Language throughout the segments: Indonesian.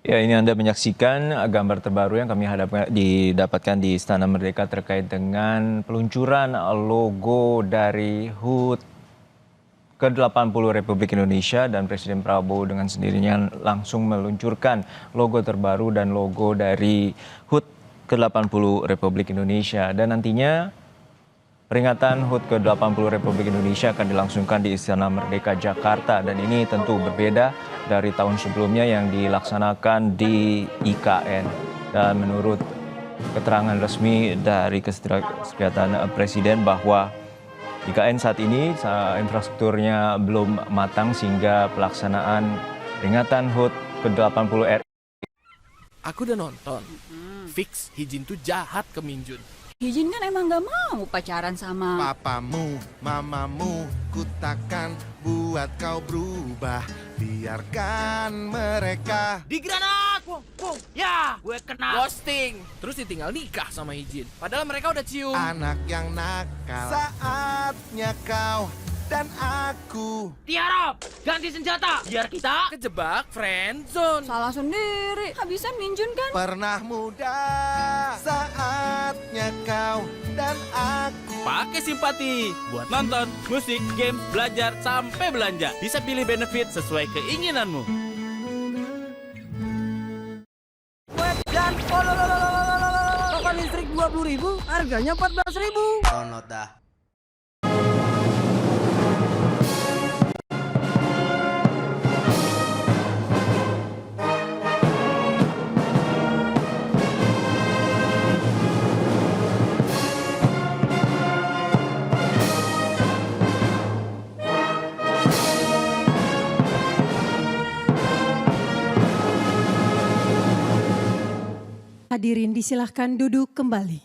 Ya, ini Anda menyaksikan gambar terbaru yang kami didapatkan di Istana Merdeka terkait dengan peluncuran logo dari HUT ke-80 Republik Indonesia, dan Presiden Prabowo dengan sendirinya langsung meluncurkan logo terbaru dan logo dari HUT ke-80 Republik Indonesia. Dan nantinya peringatan HUT ke-80 Republik Indonesia akan dilangsungkan di Istana Merdeka Jakarta, dan ini tentu berbeda dari tahun sebelumnya yang dilaksanakan di IKN. Dan menurut keterangan resmi dari Kesekretariatan Presiden bahwa IKN saat ini infrastrukturnya belum matang sehingga pelaksanaan peringatan HUT ke-80 RI. Aku udah nonton. Fix Hijin tuh jahat ke Minjun. Hijin kan emang gak mau pacaran sama Papamu, mamamu, kutakkan buat kau berubah. Biarkan mereka. Di granat! Ya, gue kena ghosting. Terus ditinggal nikah sama Hijin. Padahal mereka udah cium. Anak yang nakal. Saatnya kau dan aku. Tiarap, ganti senjata biar kita Kejebak friendzone. salah sendiri. Habisan Minjun kan? Pernah muda. Saatnya kau dan aku. Pakai simpati buat nonton, musik, game, belajar, sampai belanja. Bisa pilih benefit sesuai keinginanmu. dan token listrik 20.000, harganya 14.000. Download dah. Hadirin disilahkan duduk kembali.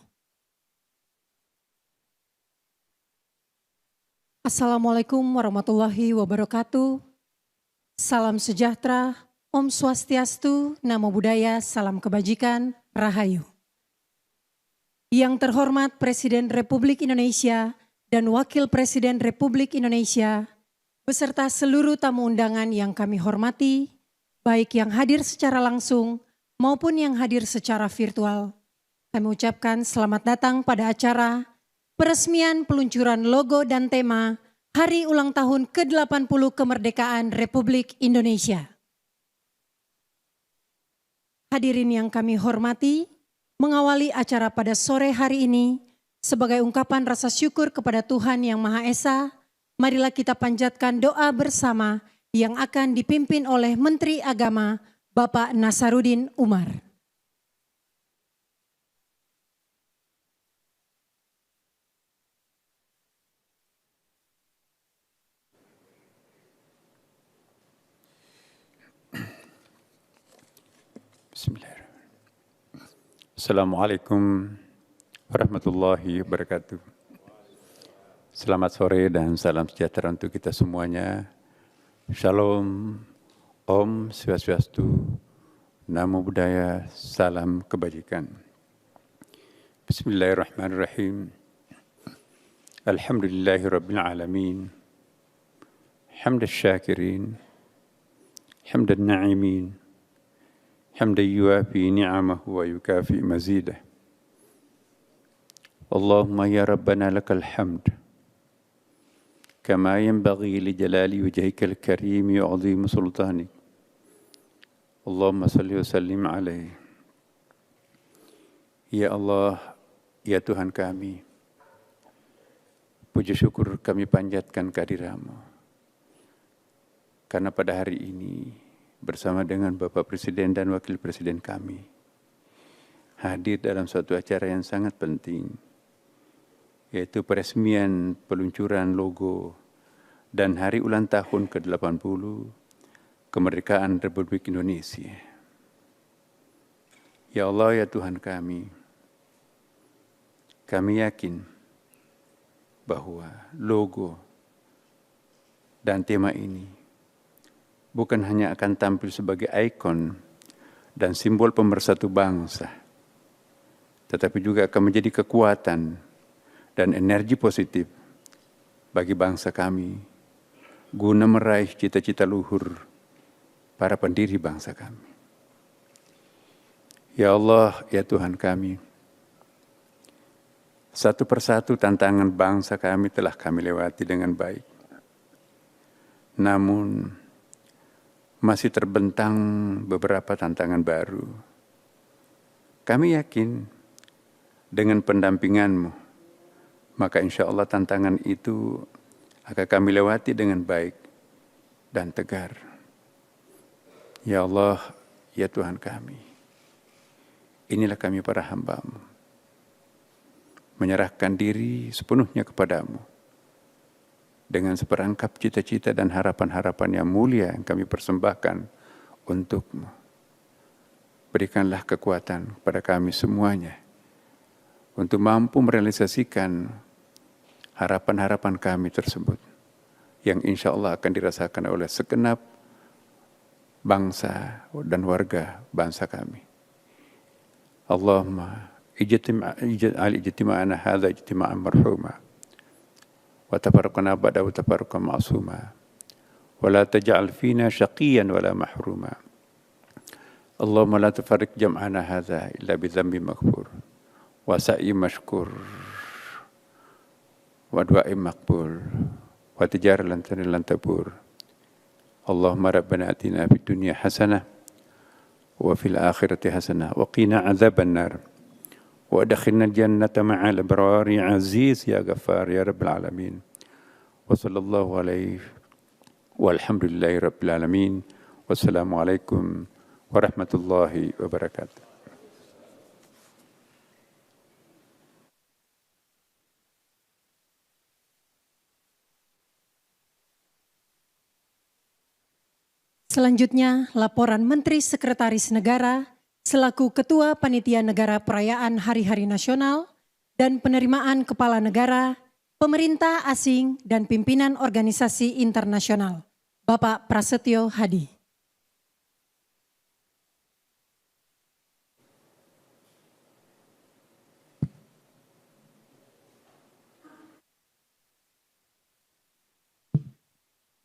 Assalamualaikum warahmatullahi wabarakatuh. Salam sejahtera, Om Swastiastu, Namo Buddhaya, salam kebajikan, Rahayu. Yang terhormat Presiden Republik Indonesia dan Wakil Presiden Republik Indonesia, beserta seluruh tamu undangan yang kami hormati, baik yang hadir secara langsung maupun yang hadir secara virtual. Kami ucapkan selamat datang pada acara peresmian peluncuran logo dan tema Hari Ulang Tahun ke-80 Kemerdekaan Republik Indonesia. Hadirin yang kami hormati, mengawali acara pada sore hari ini, sebagai ungkapan rasa syukur kepada Tuhan Yang Maha Esa, marilah kita panjatkan doa bersama yang akan dipimpin oleh Menteri Agama, Bapak Nasaruddin Umar. Bismillahirrahmanirrahim. Assalamualaikum warahmatullahi wabarakatuh. Selamat sore dan salam sejahtera untuk kita semuanya. Shalom, Om Swastiastu, Namo Buddhaya, salam kebajikan. Bismillahirrahmanirrahim. Alhamdulillahi Rabbil Alamin. Hamdan syakirin, hamdan na'imin, hamdan yuafi ni'amahu wa yukafi mazidah. Allahumma ya Rabbana lakal hamd. كما ينبغي لجلال وجهك الكريم وعظيم سلطانك اللهم صل وسلم عليه. Ya Allah, ya Tuhan kami, puji syukur kami panjatkan kehadiran-Mu, karena pada hari ini bersama dengan Bapak Presiden dan Wakil Presiden kami hadir dalam suatu acara yang sangat penting, yaitu peresmian peluncuran logo dan hari ulang tahun ke-80 Kemerdekaan Republik Indonesia. Ya Allah, ya Tuhan kami yakin bahwa logo dan tema ini bukan hanya akan tampil sebagai ikon dan simbol pemersatu bangsa, tetapi juga akan menjadi kekuatan dan energi positif bagi bangsa kami, guna meraih cita-cita luhur para pendiri bangsa kami. Ya Allah, ya Tuhan kami, satu persatu tantangan bangsa kami telah kami lewati dengan baik. Namun, masih terbentang beberapa tantangan baru. Kami yakin dengan pendampingan-Mu, maka insya Allah tantangan itu akan kami lewati dengan baik dan tegar. Ya Allah, ya Tuhan kami, inilah kami para hamba-Mu, menyerahkan diri sepenuhnya kepadamu dengan seperangkap cita-cita dan harapan-harapan yang mulia yang kami persembahkan untukmu. Berikanlah kekuatan kepada kami semuanya untuk mampu merealisasikan harapan-harapan kami tersebut yang insya Allah akan dirasakan oleh segenap bangsa dan warga bangsa kami. Allahumma ijtima'ana hadha ijtima'an marhuma wa tafarraqna ba'dahu tafarruqan ma'suma wa la taj'al fina shaqiyan wa la mahruma. Allahumma la tufarriq jam'ana hadha illa bi dhanbin maghfur wa sa'yin mashkur wa du'ain maqbul wa tijaratan lan tabur. Allahumma rabbana atina fid dunya hasanah wa fil akhirati hasanah wa qina adzaban nar. وأدخلنا الجنة مع الأبرار يا عزيز يا غفار يا رب العالمين وصلى الله عليه والحمد لله رب العالمين والسلام عليكم ورحمة الله وبركاته. Selanjutnya, laporan Menteri Sekretaris Negara selaku Ketua Panitia Negara Perayaan Hari-Hari Nasional dan penerimaan Kepala Negara, pemerintah asing dan pimpinan organisasi internasional, Bapak Prasetyo Hadi.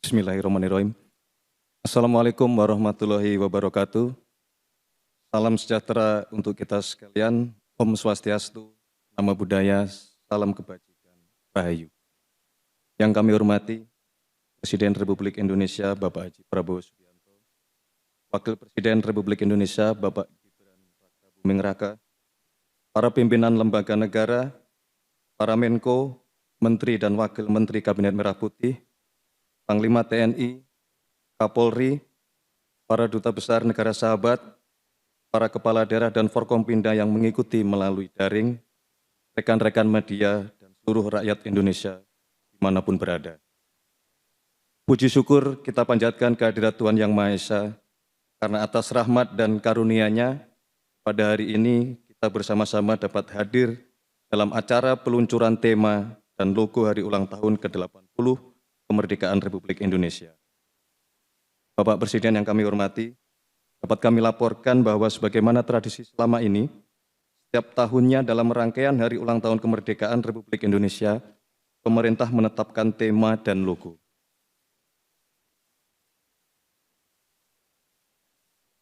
Bismillahirrahmanirrahim. Assalamualaikum warahmatullahi wabarakatuh. Salam sejahtera untuk kita sekalian. Om Swastiastu, Namo Buddhaya, salam kebajikan, Rahayu. Yang kami hormati Presiden Republik Indonesia Bapak Haji Prabowo Subianto, Wakil Presiden Republik Indonesia Bapak Gibran Raka Buming Raka, para pimpinan lembaga negara, para Menko, Menteri dan Wakil Menteri Kabinet Merah Putih, Panglima TNI, Kapolri, para duta besar negara sahabat, para kepala daerah dan Forkompinda yang mengikuti melalui daring, rekan-rekan media, dan seluruh rakyat Indonesia dimanapun berada. Puji syukur kita panjatkan kehadirat Tuhan Yang Maha Esa, karena atas rahmat dan karunia-Nya, pada hari ini kita bersama-sama dapat hadir dalam acara peluncuran tema dan logo hari ulang tahun ke-80 kemerdekaan Republik Indonesia. Bapak Presiden yang kami hormati, dapat kami laporkan bahwa sebagaimana tradisi selama ini, setiap tahunnya dalam rangkaian hari ulang tahun kemerdekaan Republik Indonesia, pemerintah menetapkan tema dan logo.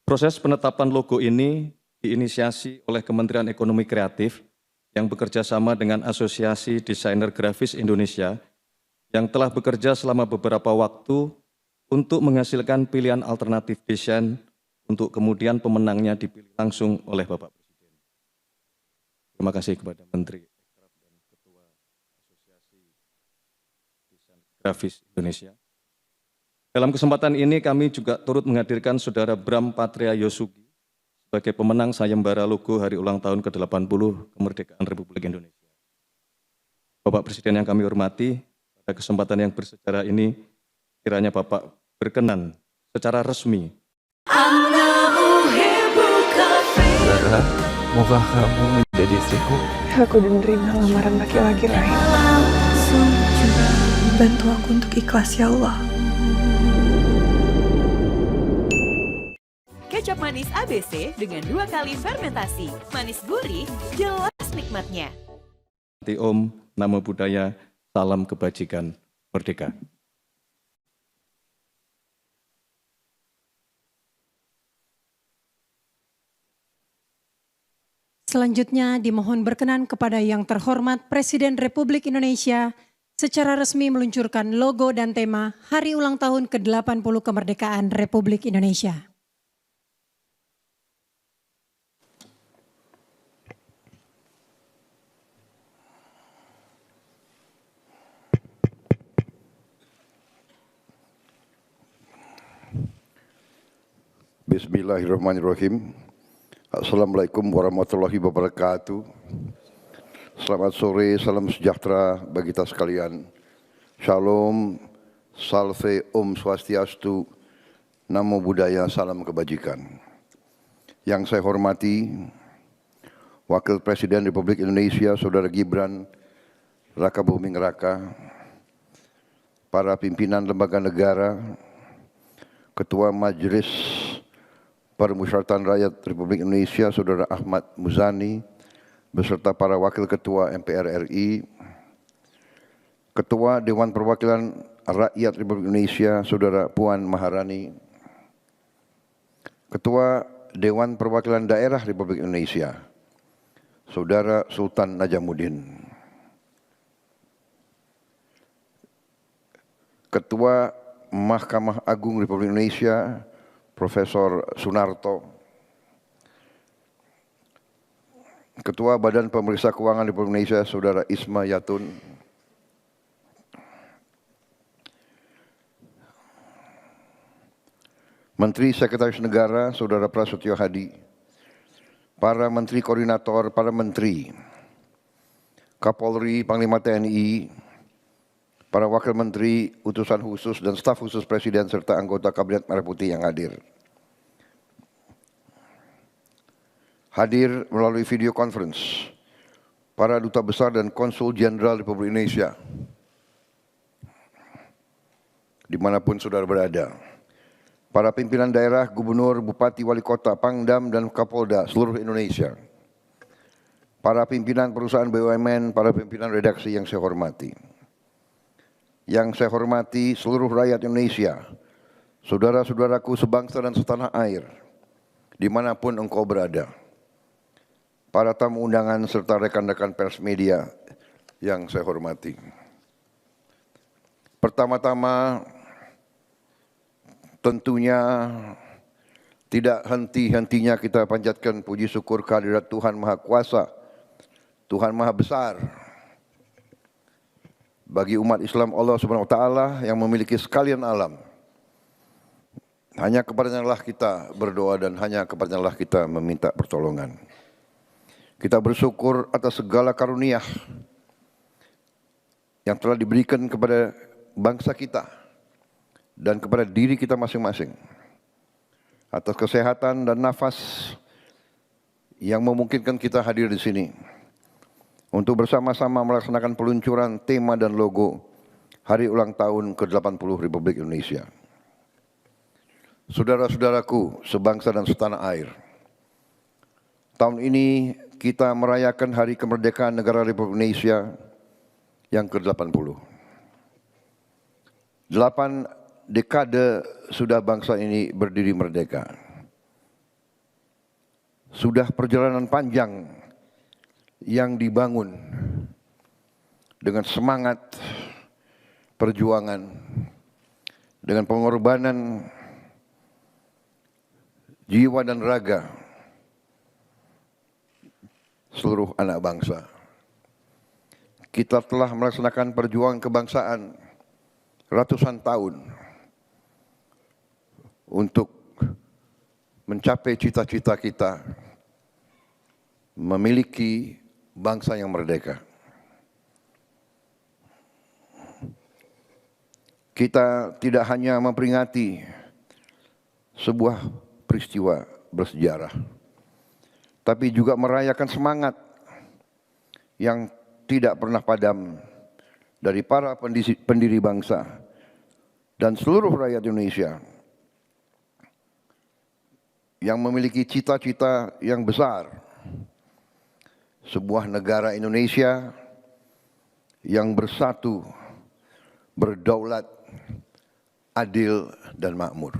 Proses penetapan logo ini diinisiasi oleh Kementerian Ekonomi Kreatif yang bekerja sama dengan Asosiasi Desainer Grafis Indonesia yang telah bekerja selama beberapa waktu untuk menghasilkan pilihan alternatif desain untuk kemudian pemenangnya dipilih langsung oleh Bapak Presiden. Terima kasih kepada Menteri Ekraf dan Ketua Asosiasi Desain Grafis Indonesia. Dalam kesempatan ini kami juga turut menghadirkan Saudara Bram Patria Yosugi sebagai pemenang sayembara logo hari ulang tahun ke-80 kemerdekaan Republik Indonesia. Bapak Presiden yang kami hormati, pada kesempatan yang bersejarah ini, kiranya Bapak berkenan secara resmi Zara, maukah kamu menjadi istriku? Aku menerima lamaran laki-laki lain. Bantu aku untuk ikhlas ya Allah. Kecap manis ABC dengan 2 kali fermentasi. Manis gurih, jelas nikmatnya. Om, Namo Buddhaya, salam kebajikan, merdeka. Selanjutnya dimohon berkenan kepada yang terhormat Presiden Republik Indonesia secara resmi meluncurkan logo dan tema Hari Ulang Tahun ke-80 Kemerdekaan Republik Indonesia. Bismillahirrahmanirrahim. Assalamualaikum warahmatullahi wabarakatuh. Selamat sore, salam sejahtera bagi kita sekalian. Shalom, salve, Om Swastiastu, Namo Buddhaya, salam kebajikan. Yang saya hormati, Wakil Presiden Republik Indonesia, Saudara Gibran Rakabuming Raka, para pimpinan lembaga negara, Ketua Majelis Permusyawaratan Rakyat Republik Indonesia, Saudara Ahmad Muzani, beserta para Wakil Ketua MPR RI, Ketua Dewan Perwakilan Rakyat Republik Indonesia, Saudara Puan Maharani, Ketua Dewan Perwakilan Daerah Republik Indonesia, Saudara Sultan Najamuddin, Ketua Mahkamah Agung Republik Indonesia, Profesor Sunarto, Ketua Badan Pemeriksa Keuangan Republik Indonesia, Saudara Isma Yatun, Menteri Sekretaris Negara, Saudara Prasetyo Hadi, para Menteri Koordinator, para Menteri, Kapolri, Panglima TNI, para Wakil Menteri, utusan khusus dan staf khusus Presiden serta anggota Kabinet Merah Putih yang hadir. Hadir melalui video conference, para Duta Besar dan Konsul Jenderal Republik Indonesia, dimanapun saudara berada. Para pimpinan daerah, gubernur, bupati, wali kota, pangdam, dan kapolda seluruh Indonesia. Para pimpinan perusahaan BUMN, para pimpinan redaksi yang saya hormati. Yang saya hormati seluruh rakyat Indonesia, saudara-saudaraku sebangsa dan setanah air, dimanapun engkau berada. Para tamu undangan serta rekan-rekan pers media yang saya hormati. Pertama-tama, tentunya tidak henti-hentinya kita panjatkan puji syukur kehadirat Tuhan Maha Kuasa, Tuhan Maha Besar, bagi umat Islam Allah Subhanahu wa taala yang memiliki sekalian alam. Hanya kepadanya lah kita berdoa dan hanya kepadanya lah kita meminta pertolongan. Kita bersyukur atas segala karunia yang telah diberikan kepada bangsa kita dan kepada diri kita masing-masing. Atas kesehatan dan nafas yang memungkinkan kita hadir di sini untuk bersama-sama melaksanakan peluncuran tema dan logo Hari Ulang Tahun ke-80 Republik Indonesia. Saudara-saudaraku sebangsa dan setanah air, tahun ini kita merayakan Hari Kemerdekaan Negara Republik Indonesia yang ke-80. 8 dekade sudah bangsa ini berdiri merdeka. Sudah perjalanan panjang yang dibangun dengan semangat perjuangan, dengan pengorbanan jiwa dan raga seluruh anak bangsa. Kita telah melaksanakan perjuangan kebangsaan ratusan tahun untuk mencapai cita-cita kita memiliki bangsa yang merdeka. Kita tidak hanya memperingati sebuah peristiwa bersejarah, tapi juga merayakan semangat yang tidak pernah padam dari para pendiri bangsa dan seluruh rakyat Indonesia yang memiliki cita-cita yang besar. Sebuah negara Indonesia yang bersatu, berdaulat, adil, dan makmur.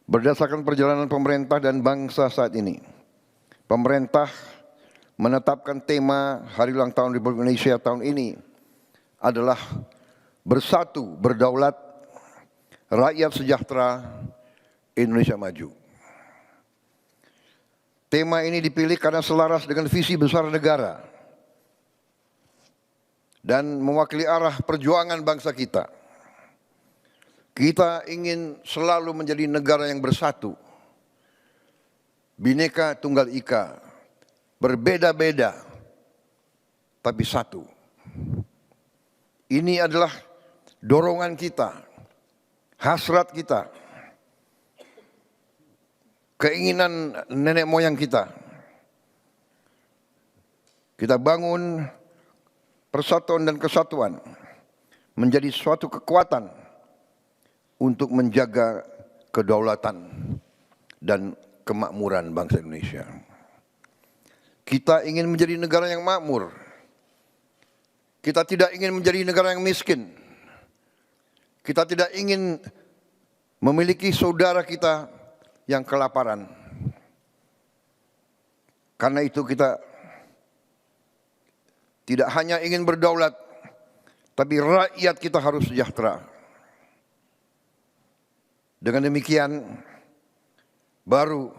Berdasarkan perjalanan pemerintah dan bangsa saat ini, pemerintah menetapkan tema Hari Ulang Tahun Republik Indonesia tahun ini adalah Bersatu, Berdaulat, Rakyat Sejahtera, Indonesia Maju. Tema ini dipilih karena selaras dengan visi besar negara dan mewakili arah perjuangan bangsa kita. Kita ingin selalu menjadi negara yang bersatu, Bhinneka Tunggal Ika, berbeda-beda tapi satu. Ini adalah dorongan kita, hasrat kita, keinginan nenek moyang kita. Kita bangun persatuan dan kesatuan menjadi suatu kekuatan untuk menjaga kedaulatan dan kemakmuran bangsa Indonesia. Kita ingin menjadi negara yang makmur. Kita tidak ingin menjadi negara yang miskin. Kita tidak ingin memiliki saudara kita yang kelaparan. Karena itu kita tidak hanya ingin berdaulat, tapi rakyat kita harus sejahtera. Dengan demikian, baru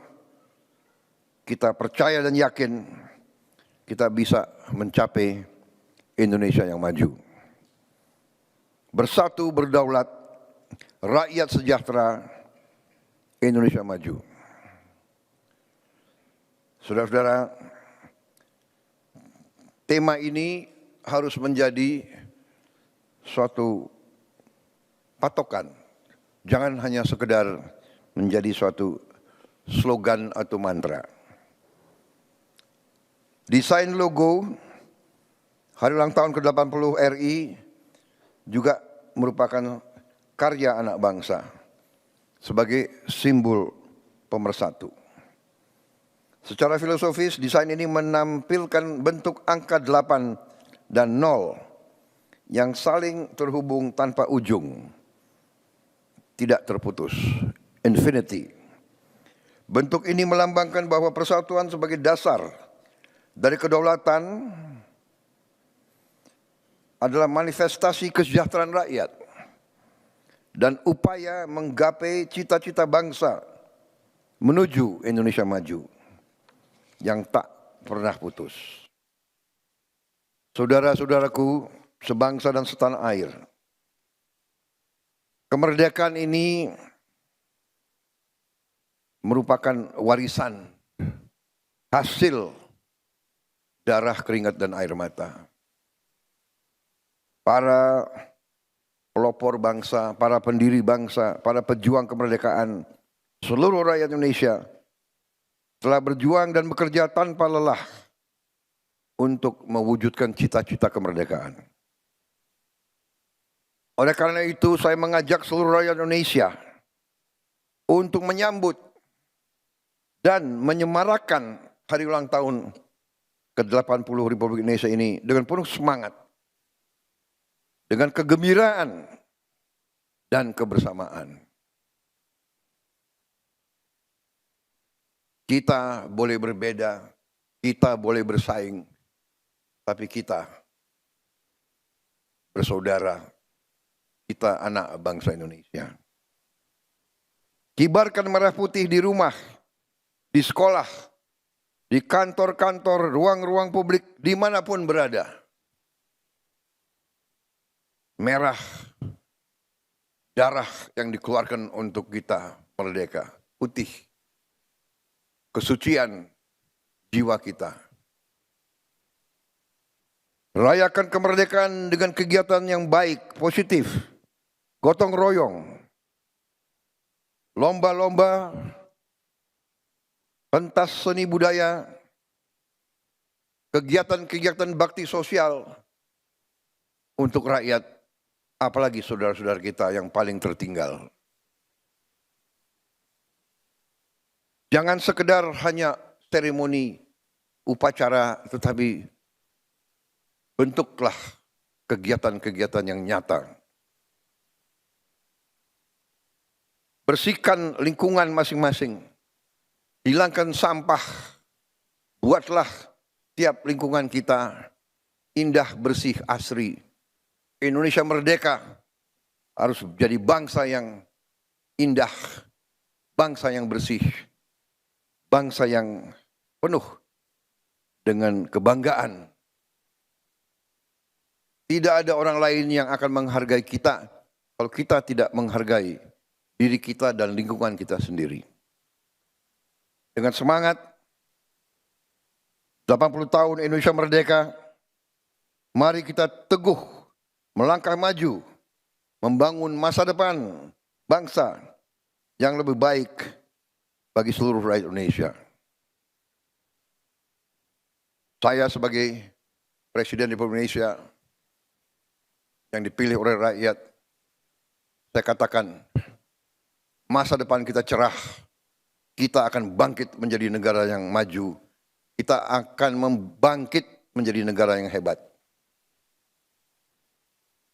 kita percaya dan yakin kita bisa mencapai Indonesia yang maju. Bersatu, berdaulat, rakyat sejahtera, Indonesia maju. Saudara-saudara, tema ini harus menjadi suatu patokan. Jangan hanya sekedar menjadi suatu slogan atau mantra. Desain logo Hari Ulang Tahun ke-80 RI juga merupakan karya anak bangsa sebagai simbol pemersatu. Secara filosofis, desain ini menampilkan bentuk angka 8 dan 0 yang saling terhubung tanpa ujung, tidak terputus, infinity. Bentuk ini melambangkan bahwa persatuan sebagai dasar dari kedaulatan adalah manifestasi kesejahteraan rakyat dan upaya menggapai cita-cita bangsa menuju Indonesia maju yang tak pernah putus. Saudara-saudaraku sebangsa dan setanah air, kemerdekaan ini merupakan warisan hasil darah, keringat, dan air mata. Para pelopor bangsa, para pendiri bangsa, para pejuang kemerdekaan, seluruh rakyat Indonesia telah berjuang dan bekerja tanpa lelah untuk mewujudkan cita-cita kemerdekaan. Oleh karena itu, saya mengajak seluruh rakyat Indonesia untuk menyambut dan menyemarakan hari ulang tahun ke-80 Republik Indonesia ini dengan penuh semangat, dengan kegembiraan dan kebersamaan. Kita boleh berbeda, kita boleh bersaing, tapi kita bersaudara, kita anak bangsa Indonesia. Kibarkan merah putih di rumah, di sekolah, di kantor-kantor, ruang-ruang publik, dimanapun berada. Merah, darah yang dikeluarkan untuk kita merdeka. Putih, kesucian jiwa kita. Rayakan kemerdekaan dengan kegiatan yang baik, positif, gotong royong, lomba-lomba, pentas seni budaya, kegiatan-kegiatan bakti sosial untuk rakyat, apalagi saudara-saudara kita yang paling tertinggal. Jangan sekedar hanya seremoni, upacara, tetapi bentuklah kegiatan-kegiatan yang nyata. bersihkan lingkungan masing-masing, hilangkan sampah, buatlah tiap lingkungan kita indah, bersih, asri. Indonesia merdeka harus jadi bangsa yang indah, bangsa yang bersih, bangsa yang penuh dengan kebanggaan. Tidak ada orang lain yang akan menghargai kita kalau kita tidak menghargai diri kita dan lingkungan kita sendiri. Dengan semangat 80 tahun Indonesia merdeka, mari kita teguh melangkah maju, membangun masa depan bangsa yang lebih baik bagi seluruh rakyat Indonesia. Saya sebagai Presiden Republik Indonesia yang dipilih oleh rakyat, saya katakan masa depan kita cerah, kita akan bangkit menjadi negara yang maju, kita akan membangkit menjadi negara yang hebat.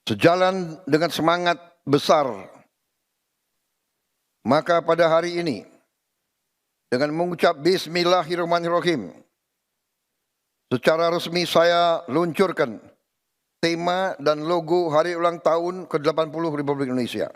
Sejalan dengan semangat besar, maka pada hari ini dengan mengucap Bismillahirrahmanirrahim, secara resmi saya luncurkan tema dan logo hari ulang tahun ke-80 Republik Indonesia.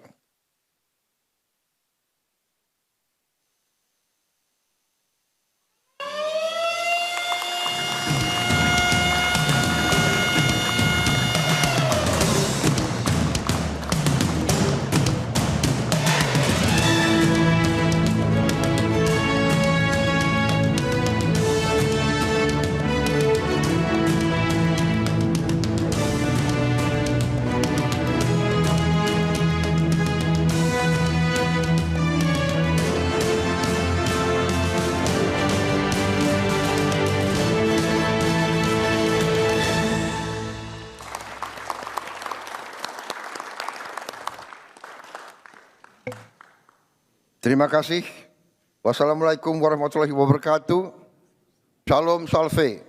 Terima kasih. Wassalamualaikum warahmatullahi wabarakatuh. Shalom Salve.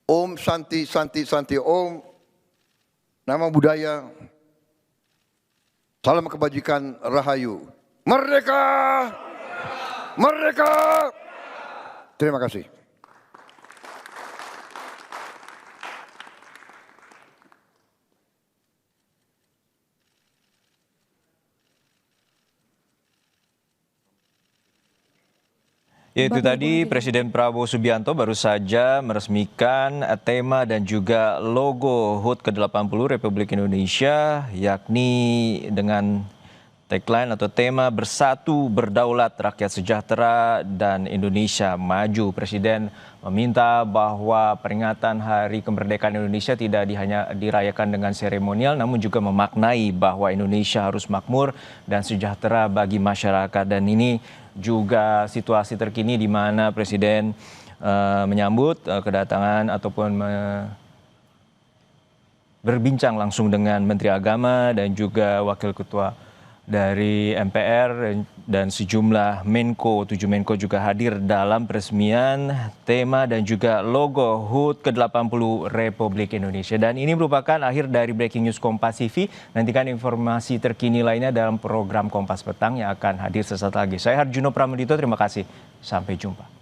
Om Santi Santi Santi Om. Nama budaya. Salam kebajikan, Rahayu. Merdeka! Merdeka! Terima kasih. Ya, itu tadi Presiden Prabowo Subianto baru saja meresmikan tema dan juga logo HUT ke-80 Republik Indonesia, yakni dengan tagline atau tema Bersatu Berdaulat Rakyat Sejahtera dan Indonesia Maju. Presiden meminta bahwa peringatan Hari Kemerdekaan Indonesia tidak hanya dirayakan dengan seremonial, namun juga memaknai bahwa Indonesia harus makmur dan sejahtera bagi masyarakat. Dan ini juga situasi terkini di mana Presiden menyambut kedatangan ataupun berbincang langsung dengan Menteri Agama dan juga Wakil Ketua dari MPR dan sejumlah Menko, 7 Menko juga hadir dalam peresmian tema dan juga logo HUT ke-80 Republik Indonesia. Dan ini merupakan akhir dari Breaking News Kompas TV. Nantikan informasi terkini lainnya dalam program Kompas Petang yang akan hadir sesaat lagi. Saya Harjuno Pramudito, terima kasih. Sampai jumpa.